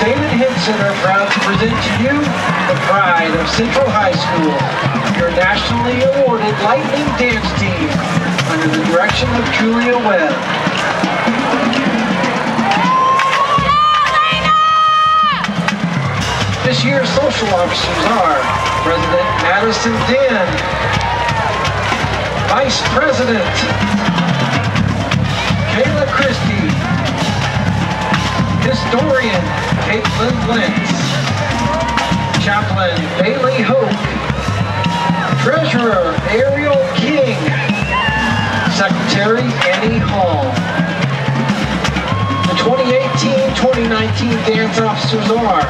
David Henson are proud to present to you the pride of Central High School, your nationally awarded Lightning Dance Team, under the direction of Julia Webb. This year's social officers are President Madison Den, Vice President Kayla Christie, Historian Caitlin Lentz, Chaplain Bailey Hope, Treasurer Ariel King, Secretary Annie Hall. The 2018-2019 dance officers are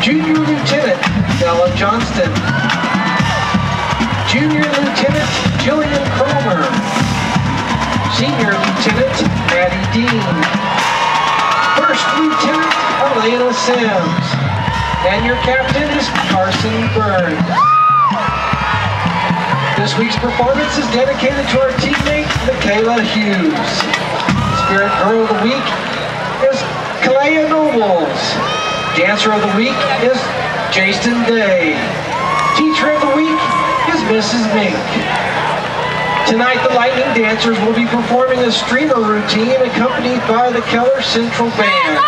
Junior Lieutenant Bella Johnston, Junior Lieutenant Jillian Cromer, Senior Lieutenant Maddie Dean, First Lieutenant Elena Sims, and your captain is Carson Burns. This week's performance is dedicated to our teammate Michaela Hughes. Spirit Girl of the Week is Kalea Nobles. Dancer of the Week is Jason Day. Teacher of the Week is Mrs. Mink. Tonight, the Lightning Dancers will be performing a streamer routine accompanied by the Keller Central Band.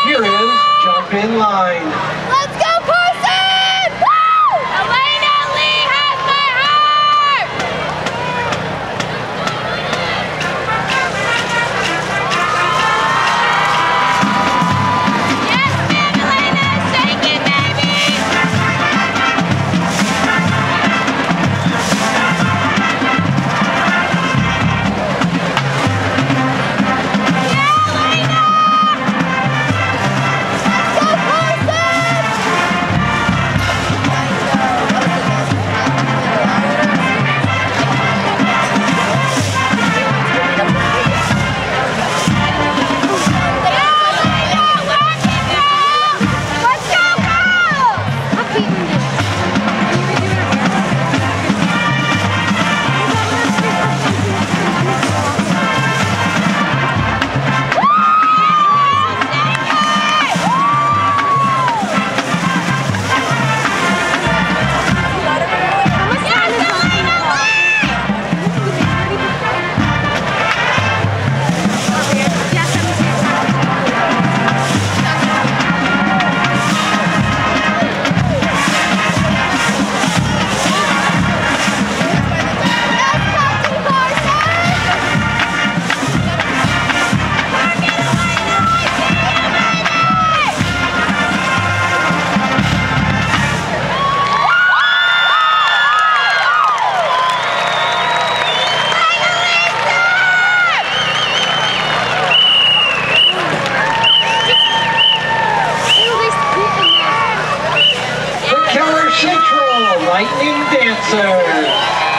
Here is Jump in Line. Let's go, Carson! Woo! Elena Lee has my heart! Yes, ma'am, Elena! Shake it, baby! Central Lightning Dancers.